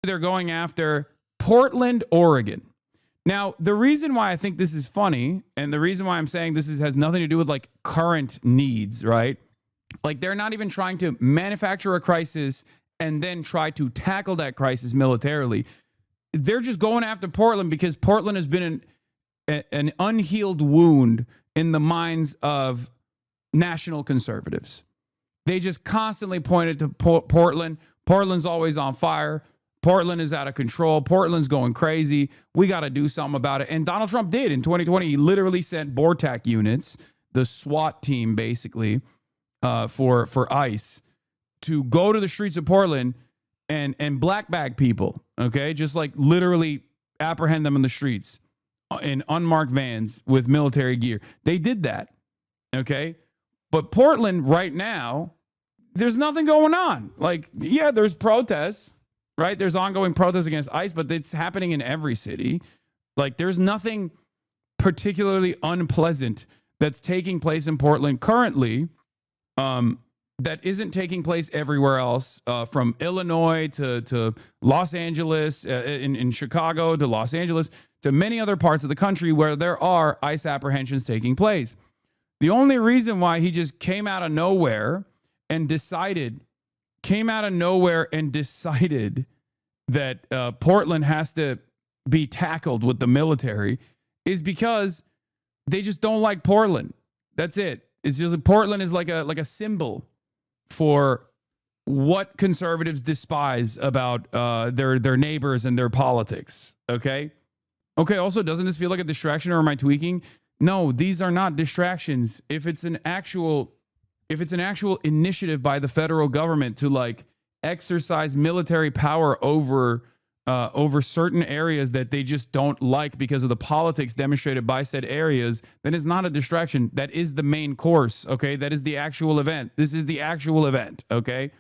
They're going after Portland, Oregon. Now, the reason why I think this is funny, and the reason why I'm saying this has nothing to do with like current needs, right? Like they're not even trying to manufacture a crisis and then try to tackle that crisis militarily. They're just going after Portland because Portland has been an unhealed wound in the minds of national conservatives. They just constantly pointed to Portland. Portland's always on fire. Portland is out of control. Portland's going crazy. We got to do something about it. And Donald Trump did in 2020. He literally sent BORTAC units, the SWAT team, basically, for ICE, to go to the streets of Portland and black bag people. Okay, just like literally apprehend them in the streets in unmarked vans with military gear. They did that. Okay, but Portland right now, there's nothing going on. Like, yeah, there's protests. Right? There's ongoing protests against ICE, but it's happening in every city. Like, there's nothing particularly unpleasant that's taking place in Portland currently that isn't taking place everywhere else, from Illinois to Los Angeles, in Chicago to Los Angeles, to many other parts of the country where there are ICE apprehensions taking place. The only reason why he just came out of nowhere and decided that Portland has to be tackled with the military is because they just don't like Portland. That's it. It's just like Portland is like a symbol for what conservatives despise about their neighbors and their politics. Okay. Also, doesn't this feel like a distraction, or am I tweaking? No, these are not distractions. If it's an actual initiative by the federal government to like exercise military power over certain areas that they just don't like because of the politics demonstrated by said areas, then it's not a distraction. That is the main course, okay? That is the actual event. This is the actual event, okay?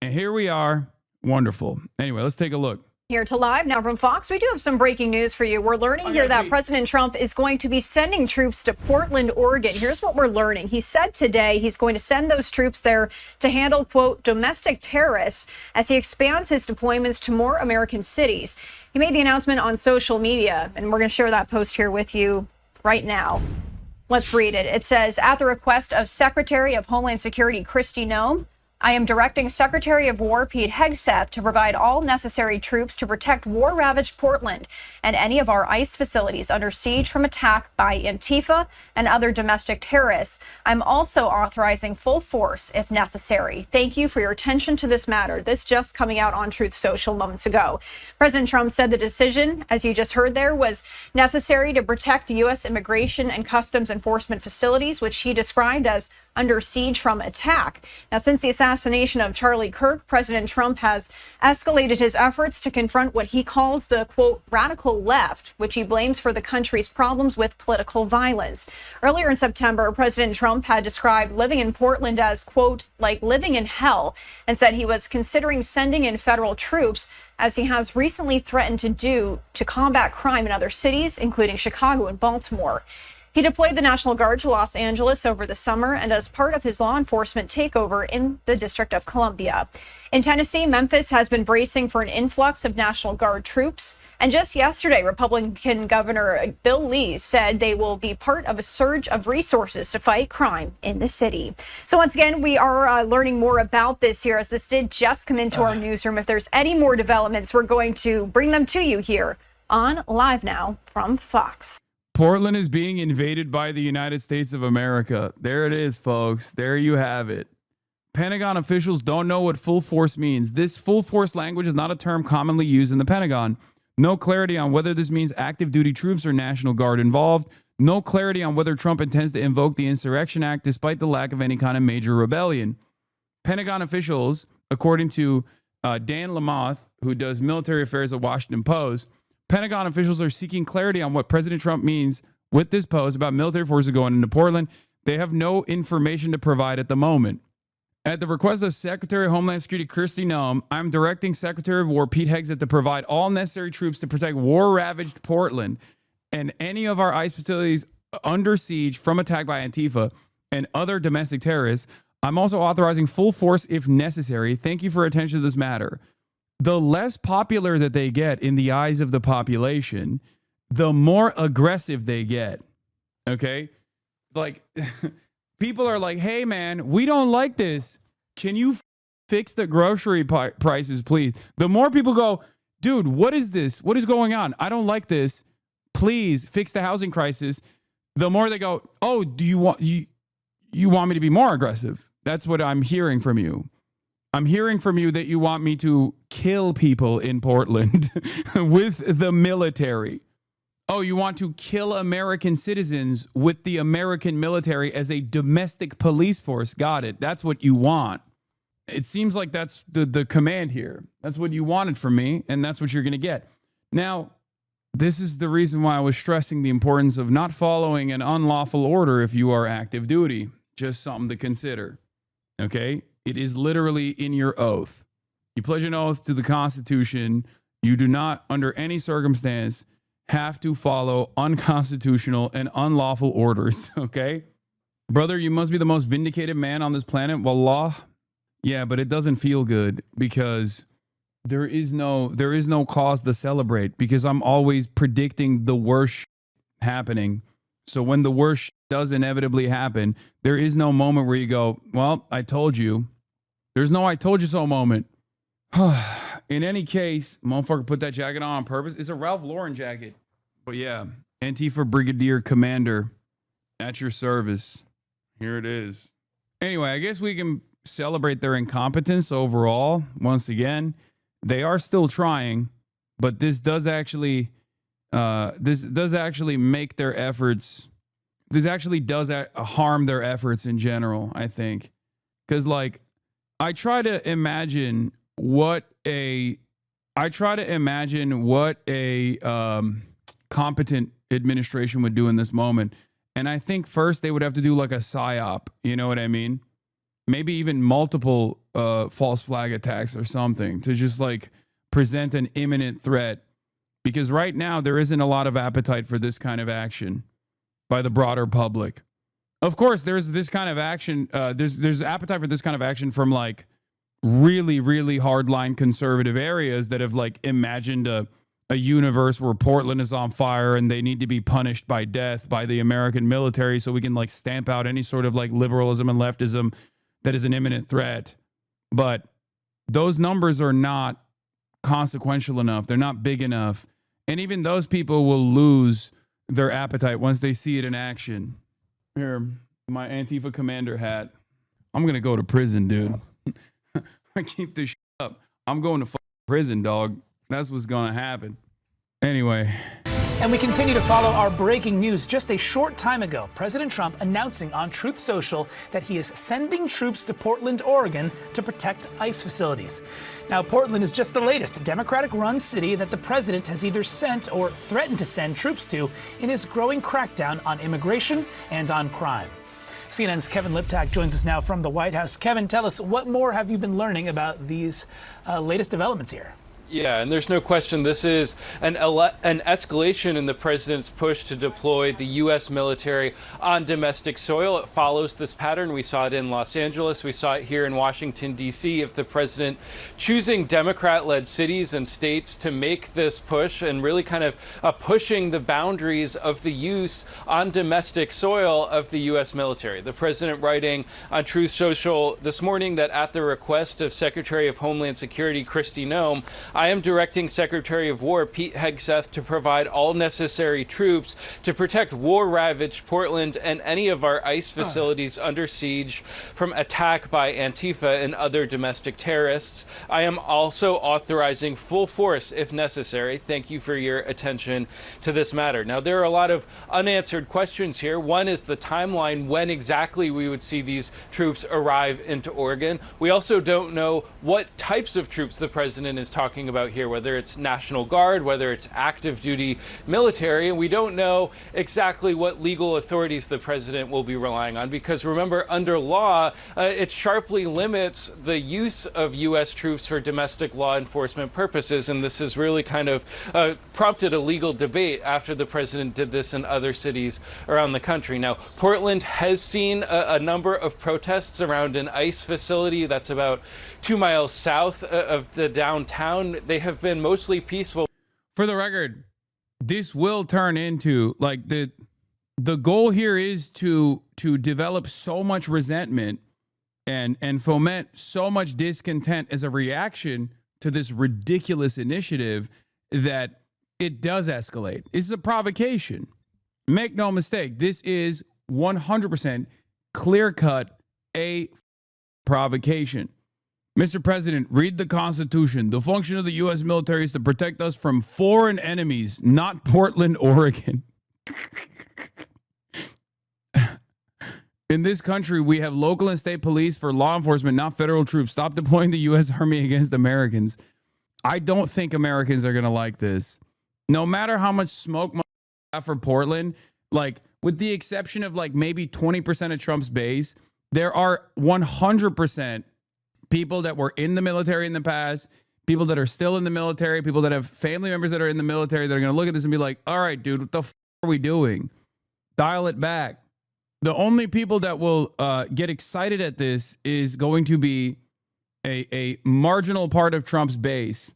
And here we are. Wonderful. Anyway, let's take a look. Here to Live now from Fox, we do have some breaking news for you. We're learning here that President Trump is going to be sending troops to Portland, Oregon. Here's what we're learning. He said today he's going to send those troops there to handle, quote, domestic terrorists as he expands his deployments to more American cities. He made the announcement on social media, and we're going to share that post here with you right now. Let's read it. It says, at the request of Secretary of Homeland Security Kristi Noem, I am directing Secretary of War Pete Hegseth to provide all necessary troops to protect war-ravaged Portland and any of our ICE facilities under siege from attack by Antifa and other domestic terrorists. I'm also authorizing full force if necessary. Thank you for your attention to this matter. This just coming out on Truth Social moments ago. President Trump said the decision, as you just heard there, was necessary to protect U.S. immigration and customs enforcement facilities, which he described as under siege from attack. Now, since the assassination of Charlie Kirk, President Trump has escalated his efforts to confront what he calls the, quote, radical left, which he blames for the country's problems with political violence. Earlier in September, President Trump had described living in Portland as, quote, like living in hell, and said he was considering sending in federal troops, as he has recently threatened to do, to combat crime in other cities, including Chicago and Baltimore. He deployed the National Guard to Los Angeles over the summer and as part of his law enforcement takeover in the District of Columbia. In Tennessee, Memphis has been bracing for an influx of National Guard troops. And just yesterday, Republican Governor Bill Lee said they will be part of a surge of resources to fight crime in the city. So once again, we are learning more about this here, as this did just come into our newsroom. If there's any more developments, we're going to bring them to you here on Live Now from Fox. Portland is being invaded by the United States of America. There it is, folks. There you have it. Pentagon officials don't know what full force means. This full force language is not a term commonly used in the Pentagon. No clarity on whether this means active duty troops or National Guard involved. No clarity on whether Trump intends to invoke the Insurrection Act despite the lack of any kind of major rebellion. Pentagon officials, according to Dan Lamothe, who does military affairs at Washington Post, Pentagon officials are seeking clarity on what President Trump means with this post about military forces going into Portland. They have no information to provide at the moment. At the request of Secretary of Homeland Security Kristi Noem, I'm directing Secretary of War Pete Hegseth to provide all necessary troops to protect war-ravaged Portland and any of our ICE facilities under siege from attack by Antifa and other domestic terrorists. I'm also authorizing full force if necessary. Thank you for attention to this matter. the less popular that they get in the eyes of the population, the more aggressive they get. Okay? Like, people are like, hey, man, we don't like this. Can you fix the grocery prices, please? The more people go, dude, what is this? What is going on? I don't like this. Please fix the housing crisis. The more they go, oh, do you want me to be more aggressive? That's what I'm hearing from you. I'm hearing from you that you want me to kill people in Portland with the military. Oh, you want to kill American citizens with the American military as a domestic police force. Got it. That's what you want. It seems like that's the command here. That's what you wanted from me, and that's what you're going to get. Now, this is the reason why I was stressing the importance of not following an unlawful order if you are active duty. Just something to consider. Okay? It is literally in your oath. You pledge an oath to the Constitution. You do not, under any circumstance, have to follow unconstitutional and unlawful orders. Okay? Brother, you must be the most vindicated man on this planet. Wallah. Yeah, but it doesn't feel good because there is no cause to celebrate because I'm always predicting the worst happening. So when the worst does inevitably happen, there is no moment where you go, well, I told you. There's no I told you so moment. In any case, motherfucker put that jacket on purpose. It's a Ralph Lauren jacket. But yeah, Antifa Brigadier Commander at your service. Here it is. Anyway, I guess we can celebrate their incompetence overall. Once again, they are still trying, but this does actually make their efforts. This actually does harm their efforts in general, I think. Because, like, I try to imagine what a competent administration would do in this moment. And I think first they would have to do like a psyop. You know what I mean? Maybe even multiple false flag attacks or something to just like present an imminent threat. Because right now there isn't a lot of appetite for this kind of action by the broader public. Of course, there's this kind of action. There's appetite for this kind of action from like really, really hardline conservative areas that have like imagined a universe where Portland is on fire and they need to be punished by death by the American military so we can like stamp out any sort of like liberalism and leftism that is an imminent threat. But those numbers are not consequential enough. They're not big enough. And even those people will lose their appetite once they see it in action. Here, my Antifa commander hat. I'm going to go to prison, dude. I keep this shit up. I'm going to prison, dog. That's what's going to happen. Anyway. And we continue to follow our breaking news. Just a short time ago, President Trump announcing on Truth Social that he is sending troops to Portland, Oregon to protect ICE facilities. Now, Portland is just the latest Democratic-run city that the president has either sent or threatened to send troops to in his growing crackdown on immigration and on crime. CNN's Kevin Liptak joins us now from the White House. Kevin, tell us, what more have you been learning about these latest developments here? Yeah, and there's no question this is an escalation in the president's push to deploy the U.S. military on domestic soil. It follows this pattern. We saw it in Los Angeles. We saw it here in Washington, D.C. If the president choosing Democrat-led cities and states to make this push and really kind of pushing the boundaries of the use on domestic soil of the U.S. military. The president writing on Truth Social this morning that at the request of Secretary of Homeland Security Kristi Noem, I am directing Secretary of War Pete Hegseth to provide all necessary troops to protect war-ravaged Portland and any of our ICE facilities under siege from attack by Antifa and other domestic terrorists. I am also authorizing full force if necessary. Thank you for your attention to this matter. Now, there are a lot of unanswered questions here. One is the timeline, when exactly we would see these troops arrive into Oregon. We also don't know what types of troops the president is talking about here, whether it's National Guard, whether it's active duty military, and we don't know exactly what legal authorities the president will be relying on, because remember, under law, it sharply limits the use of U.S. troops for domestic law enforcement purposes, and this has really kind of prompted a legal debate after the president did this in other cities around the country. Now, Portland has seen a number of protests around an ICE facility that's about 2 miles south of the downtown shown they have been mostly peaceful. For the record, this will turn into like the goal here is to develop so much resentment and foment so much discontent as a reaction to this ridiculous initiative that it does escalate. This is a provocation. Make no mistake, this is 100% clear-cut a provocation. Mr. President, read the Constitution. The function of the U.S. military is to protect us from foreign enemies, not Portland, Oregon. In this country, we have local and state police for law enforcement, not federal troops. Stop deploying the U.S. Army against Americans. I don't think Americans are going to like this. No matter how much smoke have for Portland, like with the exception of like maybe 20% of Trump's base, there are 100% people that were in the military in the past, people that are still in the military, people that have family members that are in the military that are going to look at this and be like, all right, dude, what the f are we doing? Dial it back. The only people that will get excited at this is going to be a marginal part of Trump's base.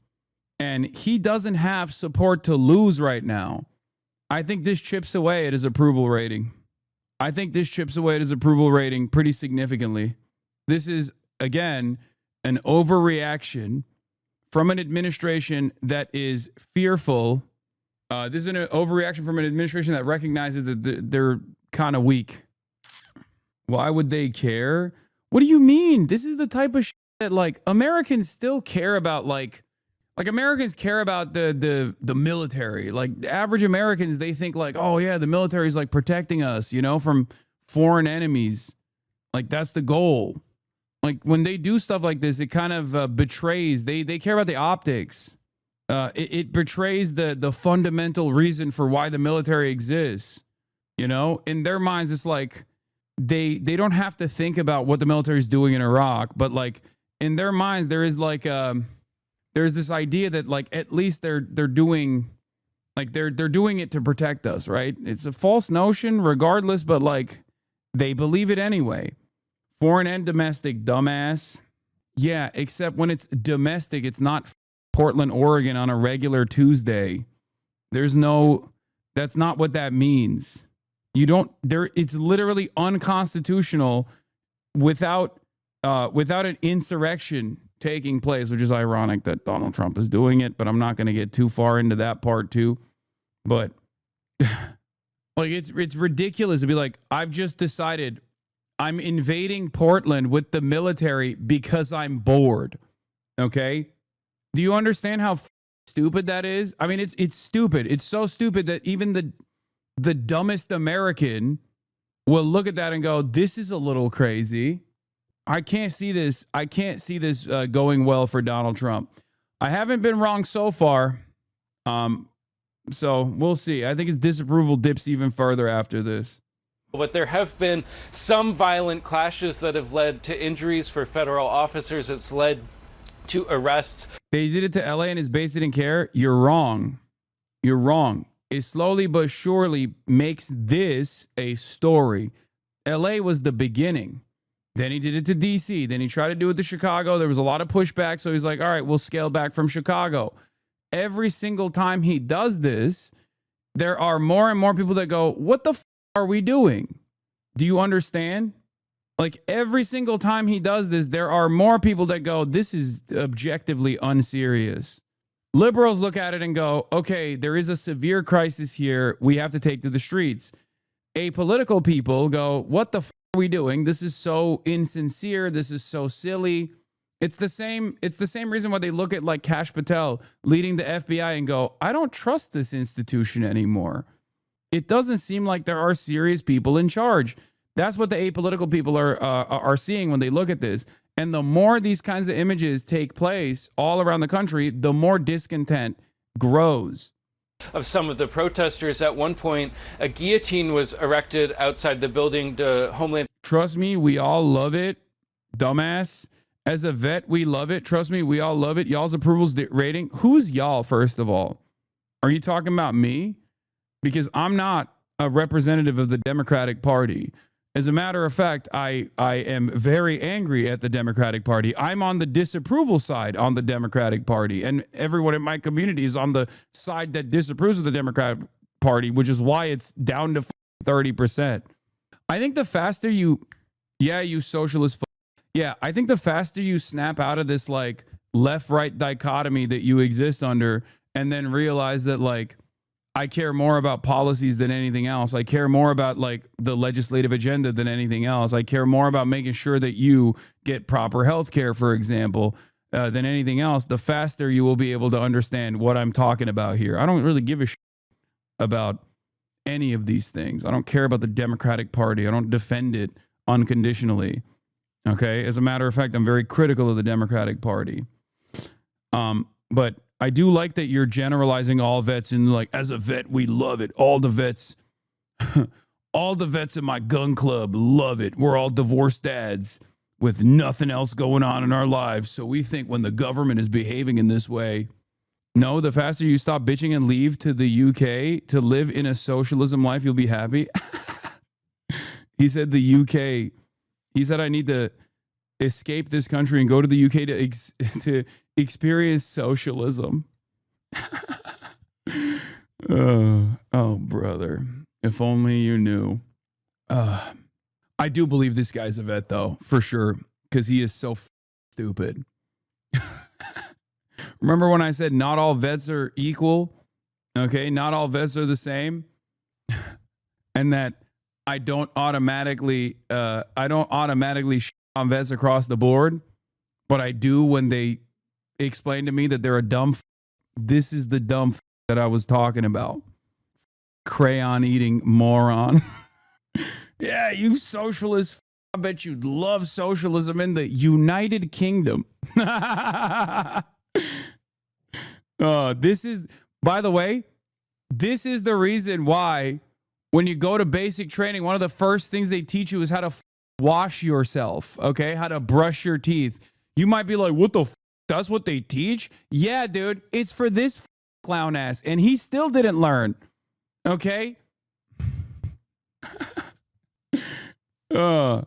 And he doesn't have support to lose right now. I think this chips away at his approval rating. I think this chips away at his approval rating pretty significantly. This is, again, an overreaction from an administration that is fearful. This is an overreaction from an administration that recognizes that they're kind of weak. Why would they care? What do you mean? This is the type of shit that like Americans still care about. Like Americans care about the military. Like the average Americans, they think like, oh yeah, the military is like protecting us, you know, from foreign enemies. Like that's the goal. Like when they do stuff like this, it kind of betrays. They care about the optics. It betrays the fundamental reason for why the military exists. You know, in their minds, it's like they don't have to think about what the military is doing in Iraq, but like in their minds, there is like there's this idea that like at least they're doing like they're doing it to protect us, right? It's a false notion, regardless, but like they believe it anyway. Foreign and domestic, dumbass. Yeah, except when it's domestic, it's not Portland, Oregon on a regular Tuesday. That's not what that means. It's literally unconstitutional without an insurrection taking place, which is ironic that Donald Trump is doing it, but I'm not going to get too far into that part too. But like it's ridiculous to be like, I've just decided I'm invading Portland with the military because I'm bored. Okay? Do you understand how stupid that is? I mean, it's stupid. It's so stupid that even the dumbest American will look at that and go, this is a little crazy. I can't see this. I can't see this going well for Donald Trump. I haven't been wrong so far. So we'll see. I think his disapproval dips even further after this. But there have been some violent clashes that have led to injuries for federal officers. It's led to arrests. They did it to LA and his base didn't care. You're wrong. You're wrong. It slowly but surely makes this a story. LA was the beginning. Then he did it to DC. Then he tried to do it to Chicago. There was a lot of pushback. So he's like, all right, we'll scale back from Chicago. Every single time he does this, there are more and more people that go, what the f are we doing? Do you understand? Like every single time he does this, there are more people that go, this is objectively unserious. Liberals look at it and go, okay, there is a severe crisis here. We have to take to the streets. Apolitical people go, what the f are we doing? This is so insincere. This is so silly. It's the same reason why they look at like Kash Patel leading the FBI and go, I don't trust this institution anymore. It doesn't seem like there are serious people in charge. That's what the apolitical people are seeing when they look at this. And the more these kinds of images take place all around the country, the more discontent grows. Of some of the protesters. At one point, a guillotine was erected outside the building to Homeland. Trust me, we all love it. Dumbass. As a vet, we love it. Trust me, we all love it. Y'all's approval rating. Who's y'all, first of all? Are you talking about me? Because I'm not a representative of the Democratic Party. As a matter of fact, I am very angry at the Democratic Party. I'm on the disapproval side on the Democratic Party, and everyone in my community is on the side that disapproves of the Democratic Party, which is why it's down to 30%. I think the faster you socialist. Yeah, I think the faster you snap out of this like left-right dichotomy that you exist under, and then realize that like, I care more about policies than anything else. I care more about like the legislative agenda than anything else. I care more about making sure that you get proper health care, for example, than anything else. The faster you will be able to understand what I'm talking about here. I don't really give a shit about any of these things. I don't care about the Democratic Party. I don't defend it unconditionally. Okay. As a matter of fact, I'm very critical of the Democratic Party. But I do like that you're generalizing all vets and like, as a vet, we love it. All the vets, all the vets in my gun club love it. We're all divorced dads with nothing else going on in our lives. So we think when the government is behaving in this way, no, the faster you stop bitching and leave to the UK to live in a socialism life, you'll be happy. He said the UK, he said, I need to escape this country and go to the UK to experience socialism. Oh, brother. If only you knew. I do believe this guy's a vet, though, for sure, because he is so stupid. Remember when I said not all vets are equal? Okay, not all vets are the same. And that I don't automatically shit on vets across the board, but I do when they explain to me that they're a dumb. This is the dumb that I was talking about. Crayon eating moron. Yeah, you socialist. I bet you'd love socialism in the United Kingdom. This is, by the way, this is the reason why when you go to basic training, one of the first things they teach you is how to wash yourself, okay? How to brush your teeth. You might be like, what the that's what they teach? Yeah, dude, it's for this clown ass, and he still didn't learn, okay? All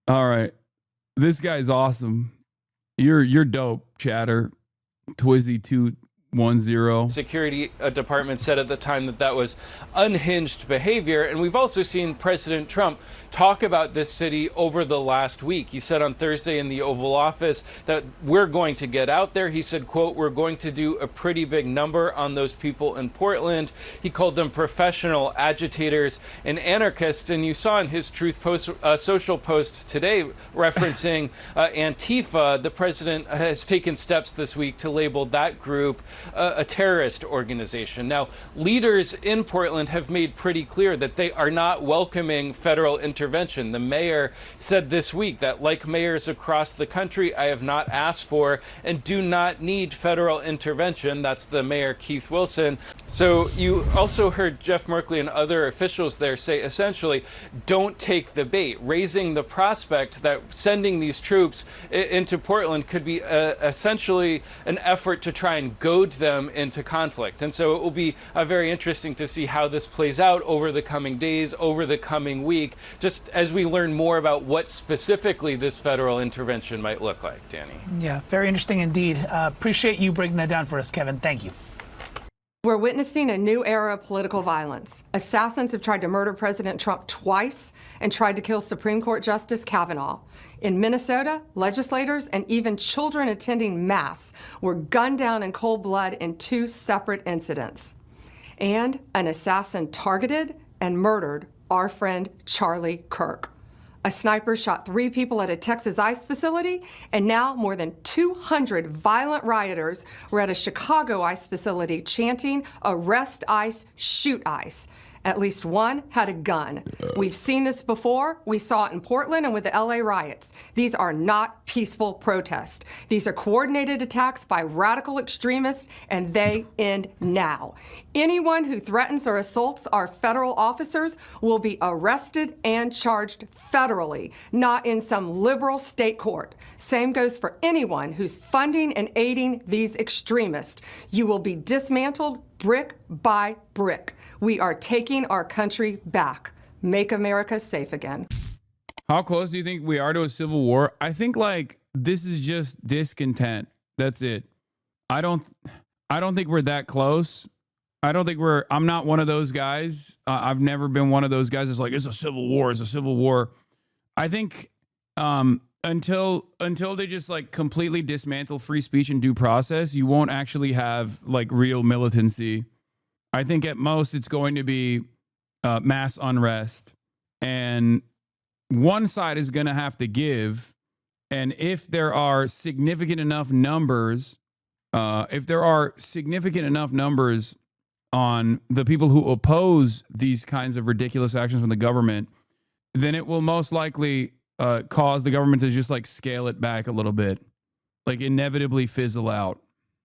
right. This guy's awesome. You're dope, chatter. Twizzy210. Security department said at the time that that was unhinged behavior. And we've also seen President Trump talk about this city over the last week. He said on Thursday in the Oval Office that we're going to get out there. He said, quote, we're going to do a pretty big number on those people in Portland. He called them professional agitators and anarchists. And you saw in his Truth Social post today referencing Antifa, the president has taken steps this week to label that group a terrorist organization. Now, leaders in Portland have made pretty clear that they are not welcoming federal intervention. The mayor said this week that, like mayors across the country, I have not asked for and do not need federal intervention. That's the mayor, Keith Wilson. So you also heard Jeff Merkley and other officials there say, essentially, don't take the bait, raising the prospect that sending these troops into Portland could be essentially an effort to try and goad them into conflict. And so it will be very interesting to see how this plays out over the coming days, over the coming week, just as we learn more about what specifically this federal intervention might look like, Danny. Yeah, very interesting indeed. Appreciate you breaking that down for us, Kevin. Thank you. We're witnessing a new era of political violence. Assassins have tried to murder President Trump twice and tried to kill Supreme Court Justice Kavanaugh. In Minnesota, legislators and even children attending Mass were gunned down in cold blood in 2 separate incidents. And an assassin targeted and murdered our friend Charlie Kirk. A sniper shot 3 people at a Texas ICE facility, and now more than 200 violent rioters were at a Chicago ICE facility chanting, "Arrest ICE, shoot ICE." At least one had a gun. We've seen this before. We saw it in Portland and with the LA riots. These are not peaceful protests. These are coordinated attacks by radical extremists, and they end now. Anyone who threatens or assaults our federal officers will be arrested and charged federally, not in some liberal state court. Same goes for anyone who's funding and aiding these extremists. You will be dismantled brick by brick. We are taking our country back. Make America safe again. How close do you think we are to a civil war? I think like this is just discontent. That's it. I don't think we're that close. I'm not one of those guys. I've never been one of those guys that's like, it's a civil war. It's a civil war. I think until they just like completely dismantle free speech and due process, you won't actually have like real militancy. I think at most it's going to be mass unrest, and one side is going to have to give. And if there are significant enough numbers, on the people who oppose these kinds of ridiculous actions from the government, then it will most likely cause the government to just like scale it back a little bit, like inevitably fizzle out.